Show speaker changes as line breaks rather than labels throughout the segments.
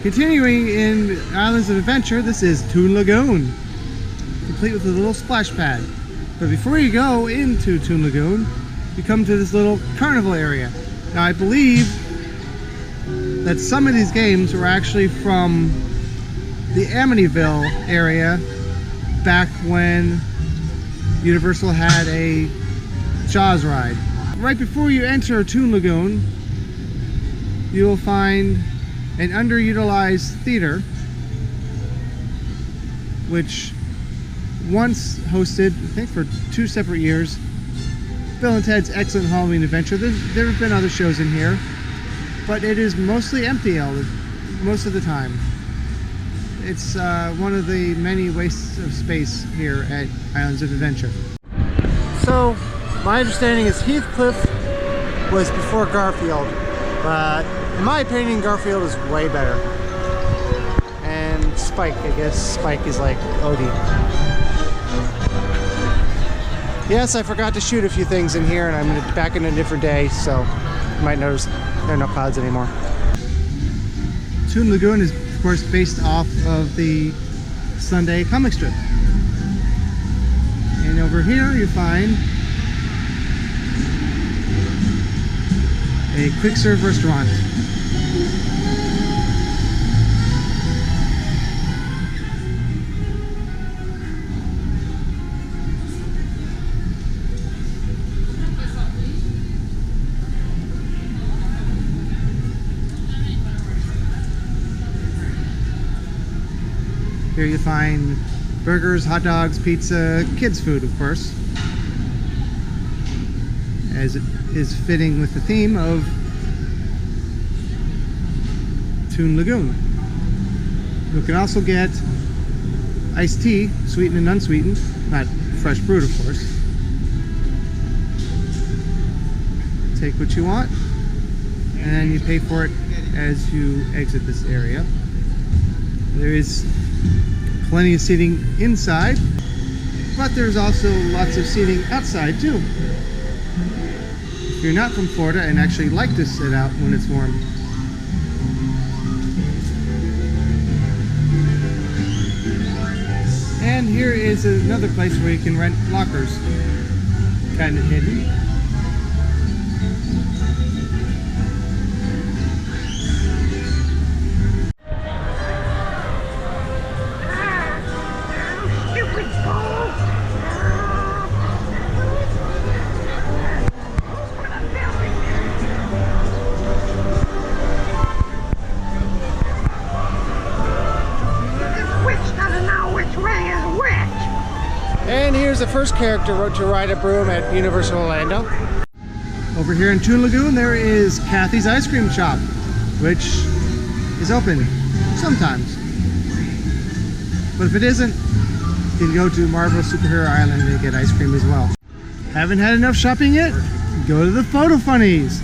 Continuing in Islands of Adventure, this is Toon Lagoon, complete with a little splash pad. But before you go into Toon Lagoon, you come to this little carnival area. Now I believe that some of these games were actually from the Amityville area back when Universal had a Jaws ride. Right before you enter Toon Lagoon, you will find an underutilized theater which once hosted, I think for 2 separate years, Bill and Ted's Excellent Halloween Adventure. There have been other shows in here, but it is mostly empty most of the time. It's one of the many wastes of space here at Islands of Adventure. So, my understanding is Heathcliff was before Garfield, but in my opinion, Garfield is way better. And Spike, I guess Spike is like Odie. Yes, I forgot to shoot a few things in here, and I'm back in a different day, so you might notice there are no clouds anymore. Toon Lagoon is, of course, based off of the Sunday comic strip. And over here you find a quick serve restaurant. Here you find burgers, hot dogs, pizza, kids food, of course, as it is fitting with the theme of Toon Lagoon. You can also get iced tea, sweetened and unsweetened, not fresh brewed, of course. Take what you want, and then you pay for it as you exit this area. There is plenty of seating inside, but there's also lots of seating outside too. If you're not from Florida and actually like to sit out when it's warm. And here is another place where you can rent lockers, kind of hidden. And here's the first character to ride a broom at Universal Orlando. Over here in Toon Lagoon, there is Kathy's Ice Cream Shop, which is open sometimes. But if it isn't, you can go to Marvel Superhero Island and get ice cream as well. Haven't had enough shopping yet? Go to the Photo Funnies.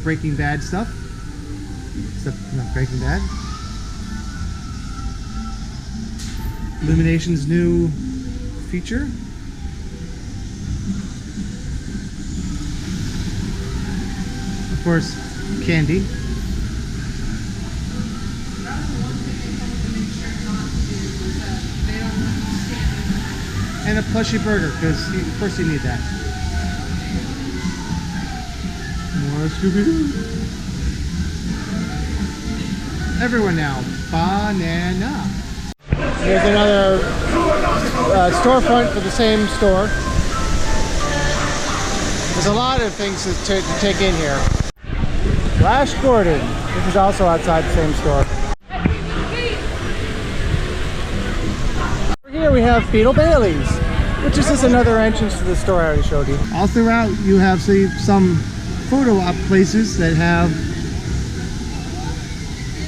Breaking Bad stuff. Not Breaking Bad. Illumination's new feature. Of course, candy. And a plushy burger, because of course you need that. More Scooby-Doo. Everyone now, banana. Here's another storefront for the same store. There's a lot of things to take in here. Flash Gordon, which is also outside the same store. Over here we have Beetle Bailey's, which is just another entrance to the store I already showed you. All throughout you have some photo op places that have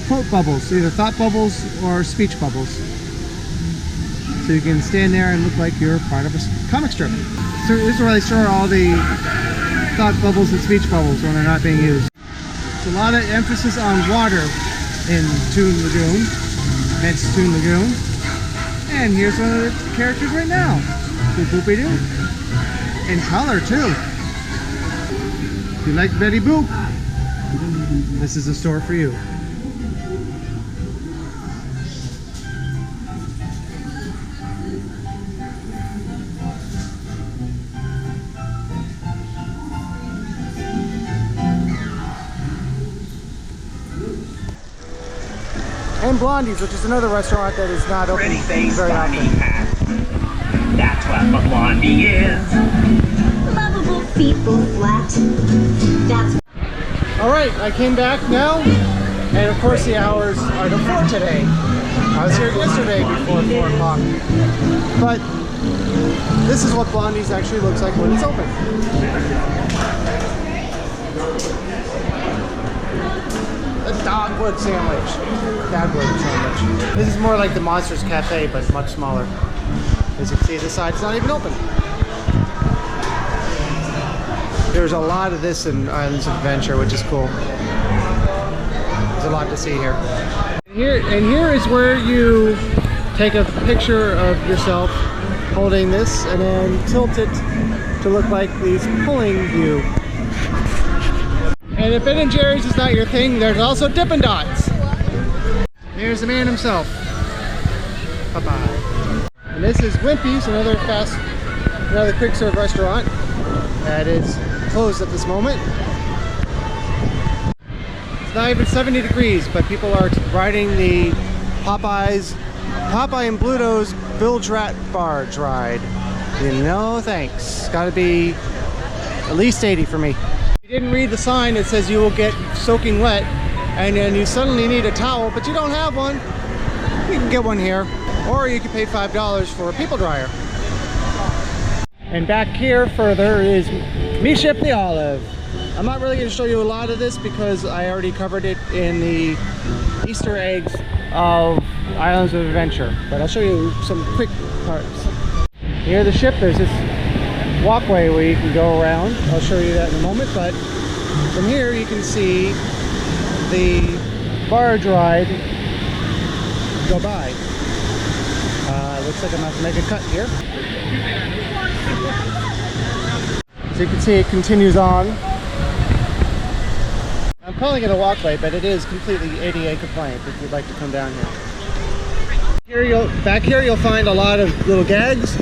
quote bubbles, either thought bubbles or speech bubbles. so you can stand there and look like you're part of a comic strip. So this is where they store all the thought bubbles and speech bubbles when they're not being used. There's a lot of emphasis on water in Toon Lagoon, hence Toon Lagoon. And here's one of the characters right now, Boop Boopy Doo. In color too. If you like Betty Boop, this is a store for you. And Blondie's, which is another restaurant that is not open very often.
That's what Blondie is.
Lovable people flat. That's.
Alright, I came back now, and of course the hours are to 4 today. I was here yesterday before 4 o'clock. But this is what Blondie's actually looks like when it's open. A dogwood sandwich. Dogwood sandwich. This is more like the Monsters Cafe, but much smaller. As you can see, this side's not even open. There's a lot of this in Islands of Adventure, which is cool. There's a lot to see here. And here is where you take a picture of yourself holding this and then tilt it to look like he's pulling you. And if Ben & Jerry's is not your thing, there's also Dippin' Dots. Here's the man himself. Bye-bye. And this is Wimpy's, another quick serve restaurant that is closed at this moment. It's not even 70 degrees, but people are riding the Popeye and Bluto's bilge rat barge ride. No thanks. Gotta be at least 80 for me. If you didn't read the sign that says you will get soaking wet, and then you suddenly need a towel, but you don't have one, you can get one here. Or you can pay $5 for a people dryer. And back here further is Me Ship the Olive. I'm not really going to show you a lot of this because I already covered it in the Easter eggs of Islands of Adventure. But I'll show you some quick parts. Near the ship there's this walkway where you can go around. I'll show you that in a moment. But from here you can see the barge ride go by. Looks like I'm going to have to make a cut here. So you can see it continues on. I'm calling it a walkway, but it is completely ADA compliant if you'd like to come down here. Back here you'll find a lot of little gags.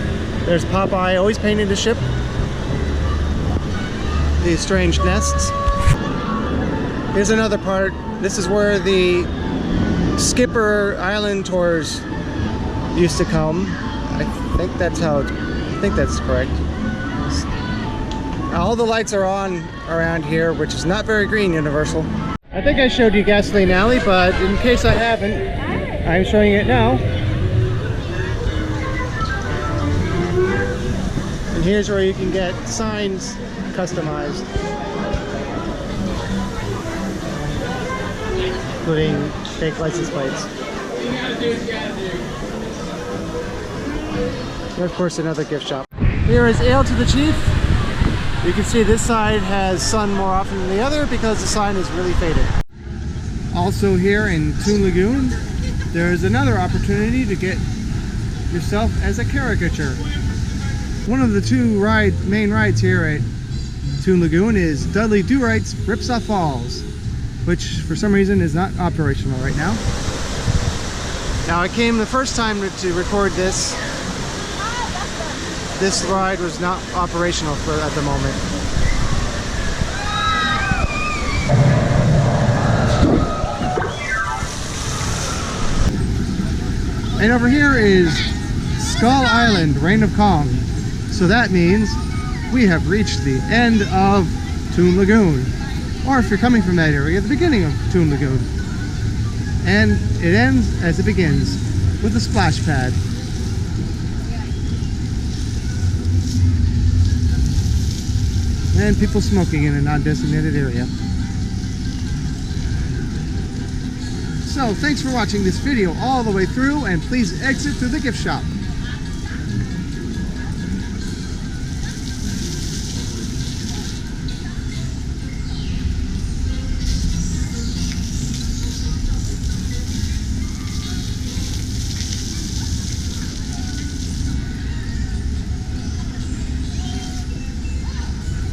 There's Popeye always painting the ship. These strange nests. Here's another part. This is where the Skipper Island tours used to come. I think that's correct. All the lights are on around here, which is not very green, Universal. I think I showed you Gasoline Alley, but in case I haven't, I'm showing it now. And here's where you can get signs customized, including fake license plates. And of course another gift shop. Here is Ale to the Chief. You can see this side has sun more often than the other because the sign is really faded. Also here in Toon Lagoon, there is another opportunity to get yourself as a caricature. One of the two main rides here at Toon Lagoon is Dudley Do-Right's Ripsaw Falls, which for some reason is not operational right now. Now I came the first time to record this. This ride was not operational at the moment. And over here is Skull Island, Reign of Kong. So that means we have reached the end of Toon Lagoon. Or if you're coming from that area, the beginning of Toon Lagoon. And it ends as it begins, with a splash pad. And people smoking in a non-designated area. So thanks for watching this video all the way through, and please exit through the gift shop.